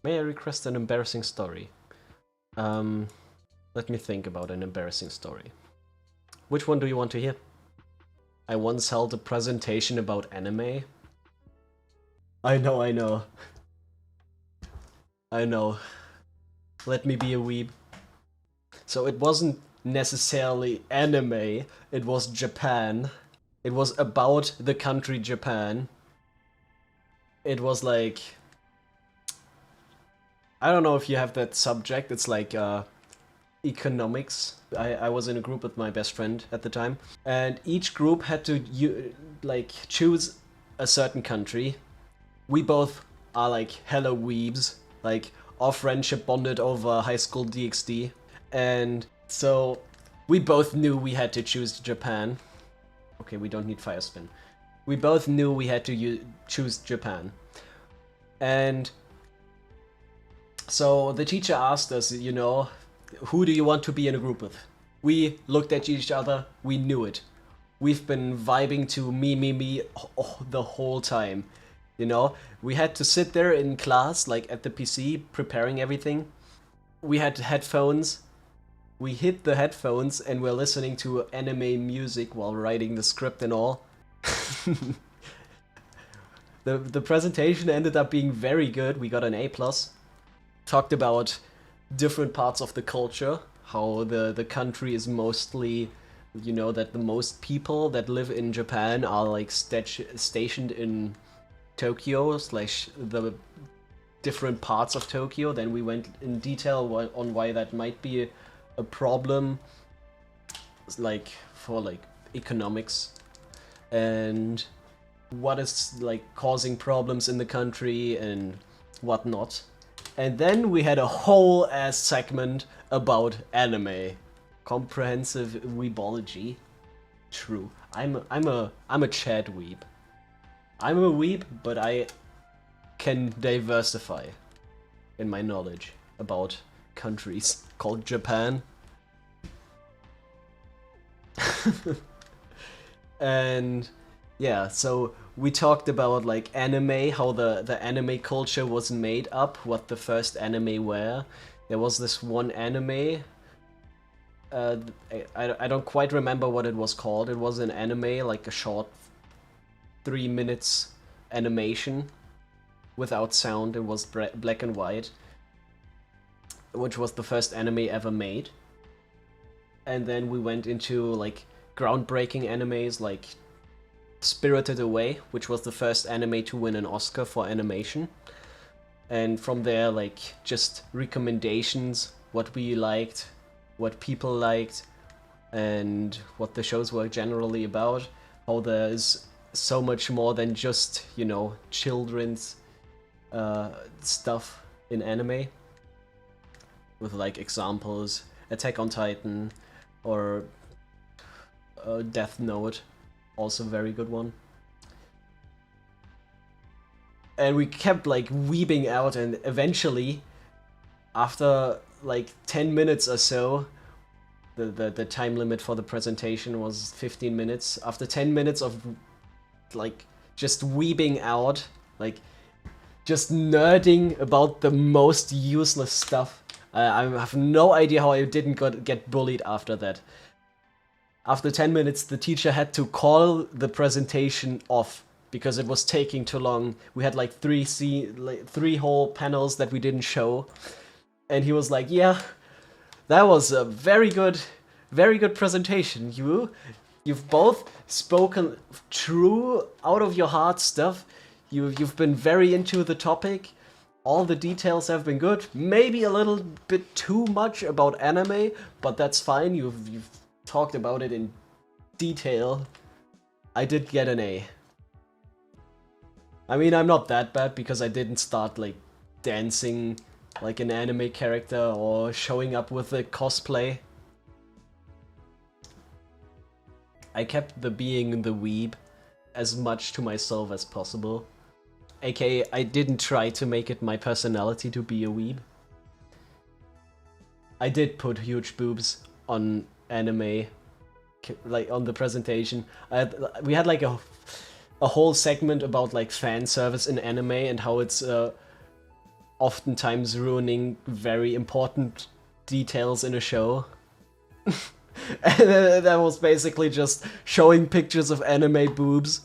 May I request an embarrassing story? Um, Let me think about an embarrassing story. Which one do you want to hear? I once held a presentation about anime. I know, I know. I know. Let me be a weeb. So it wasn't necessarily anime, it was Japan. It was about the country Japan. It was like... I don't know if you have that subject, it's like economics. I was in a group with my best friend at the time. And each group had to like choose a certain country. We both are like hella weebs. Like our friendship bonded over High School DxD. And so we both knew we had to choose Japan. Okay, we don't need Fire Spin. We both knew we had to choose Japan. And so the teacher asked us, you know, who do you want to be in a group with? We looked at each other, we knew it. We've been vibing to me the whole time. You know, we had to sit there in class, like at the PC, preparing everything. We had headphones. We hid the headphones and we're listening to anime music while writing the script and all. The presentation ended up being very good. We got an A+. Talked about different parts of the culture, how the country is mostly, you know, that the most people that live in Japan are like stationed in Tokyo slash the different parts of Tokyo. Then we went in detail on why that might be a problem, like for like economics, and what is like causing problems in the country and whatnot. And then we had a whole ass segment about anime. Comprehensive weebology. True. I'm a Chad weeb. I'm a weeb, but I can diversify in my knowledge about countries called Japan. And yeah, so we talked about like anime, how the anime culture was made up, what the first anime were. There was this one anime, I don't quite remember what it was called. It was an anime, like a short 3 minutes animation without sound. It was black and white, which was the first anime ever made. And then we went into like groundbreaking animes like Spirited Away, which was the first anime to win an Oscar for animation. And from there, like, just recommendations, what we liked, what people liked, and what the shows were generally about. How there's so much more than just, you know, children's stuff in anime. With, like, examples, Attack on Titan, or Death Note. Also very good one. And we kept like weeping out, and eventually, after like 10 minutes or so, the time limit for the presentation was 15 minutes. After 10 minutes of like just weeping out, like just nerding about the most useless stuff, I have no idea how I didn't get bullied after that. After 10 minutes, the teacher had to call the presentation off because it was taking too long. We had like three whole panels that we didn't show. And he was like, yeah, that was a very good presentation. You've both spoken true, out of your heart stuff. You've been very into the topic. All the details have been good. Maybe a little bit too much about anime, but that's fine. You've talked about it in detail. I did get an A. I mean, I'm not that bad because I didn't start like dancing like an anime character or showing up with a cosplay. I kept the being the weeb as much to myself as possible. AKA, I didn't try to make it my personality to be a weeb. I did put huge boobs on anime, like on the presentation. We had like a whole segment about like fan service in anime and how it's oftentimes ruining very important details in a show. And that was basically just showing pictures of anime boobs,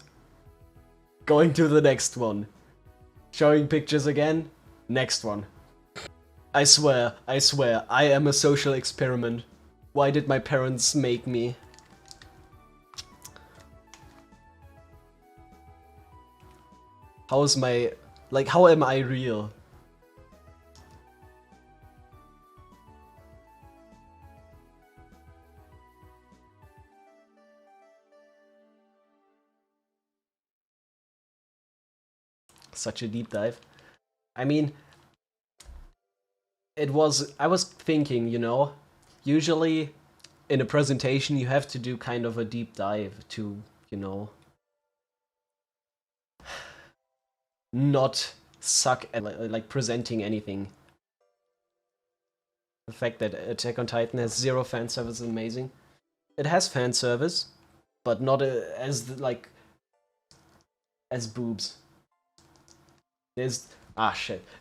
going to the next one, showing pictures again, next one. I swear, I am a social experiment. Why did my parents make me? How is my... like, how am I real? Such a deep dive. I mean, I was thinking, you know, usually in a presentation you have to do kind of a deep dive to, you know, not suck at like presenting anything. The fact that Attack on Titan has zero fan service is amazing. It has fan service, but not as like as boobs. There's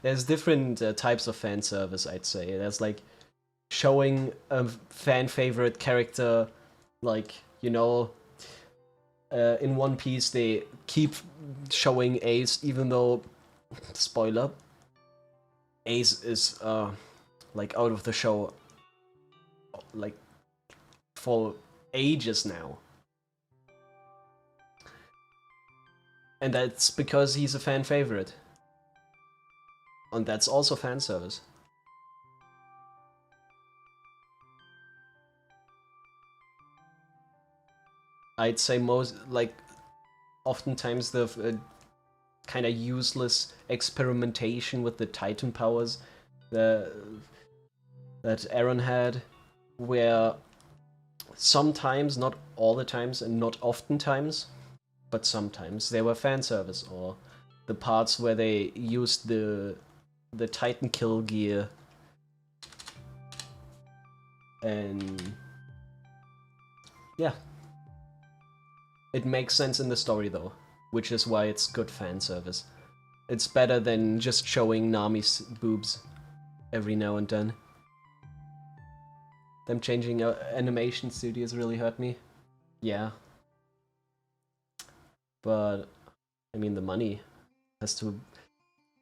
There's different types of fan service, I'd say. There's like showing a fan favorite character, like, you know, in One Piece they keep showing Ace, even though, spoiler, Ace is like out of the show like for ages now. And that's because he's a fan favorite. And that's also fan service. I'd say oftentimes the kind of useless experimentation with the Titan powers that Eren had, where sometimes, not all the times and not oftentimes, but sometimes they were fan service, or the parts where they used the Titan kill gear, and yeah. It makes sense in the story though, which is why it's good fan service. It's better than just showing Nami's boobs every now and then. Them changing animation studios really hurt me. Yeah. But, I mean, the money has to...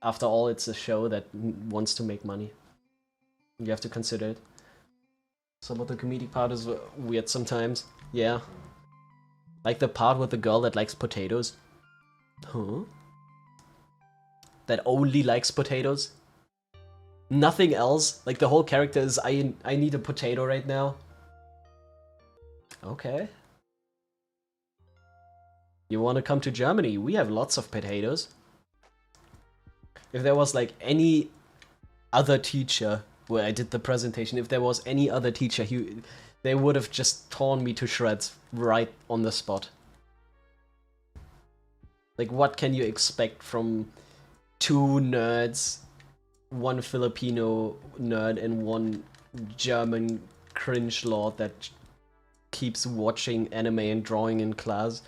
After all, it's a show that wants to make money. You have to consider it. Some of the comedic part is weird sometimes. Yeah. Like the part with the girl that likes potatoes. Huh? That only likes potatoes? Nothing else? Like the whole character is, I need a potato right now? Okay. You wanna come to Germany? We have lots of potatoes. If there was like any other teacher where I did the presentation, if there was any other teacher, they would have just torn me to shreds right on the spot. Like, what can you expect from two nerds, one Filipino nerd and one German cringe lord that keeps watching anime and drawing in class?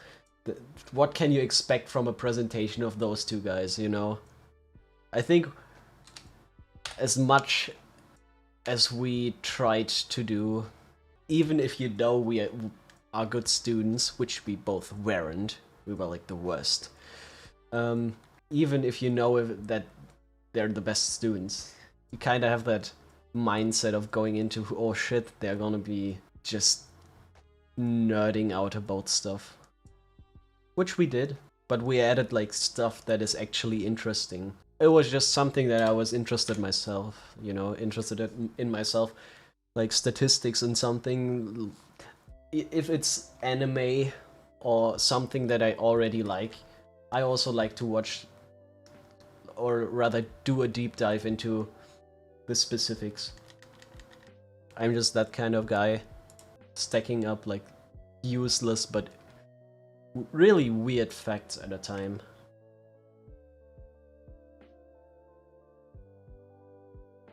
What can you expect from a presentation of those two guys, you know? I think as much as we tried to do, even if you know we are good students, which we both weren't, we were like the worst. Even if you know that they're the best students, you kind of have that mindset of going into, oh shit, they're gonna be just nerding out about stuff. Which we did, but we added like stuff that is actually interesting. It was just something that I was interested myself, you know, interested in myself. Like statistics and something, if it's anime or something that I already like, I also like to watch, or rather do a deep dive into the specifics. I'm just that kind of guy, stacking up like useless but really weird facts at a time.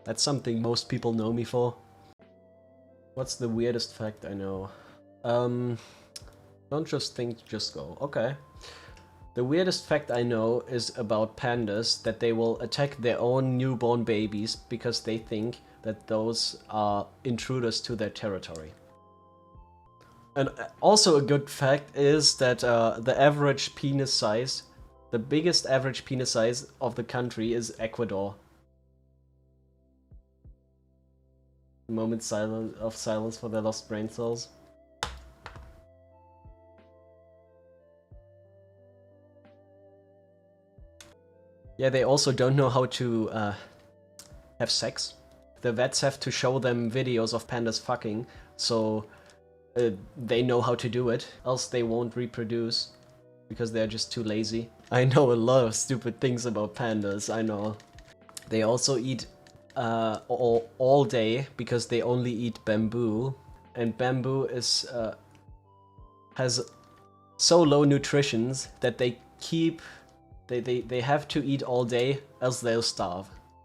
That's something most people know me for. What's the weirdest fact I know? Don't just think, just go. Okay. The weirdest fact I know is about pandas that they will attack their own newborn babies because they think that those are intruders to their territory. And also a good fact is that the average penis size, the biggest average penis size of the country is Ecuador. A moment of silence for their lost brain cells. Yeah, they also don't know how to have sex. The vets have to show them videos of pandas fucking, so they know how to do it, else they won't reproduce, because they're just too lazy. I know a lot of stupid things about pandas, I know. They also eat all day, because they only eat bamboo, and bamboo is has so low nutrition that they have to eat all day, else they'll starve.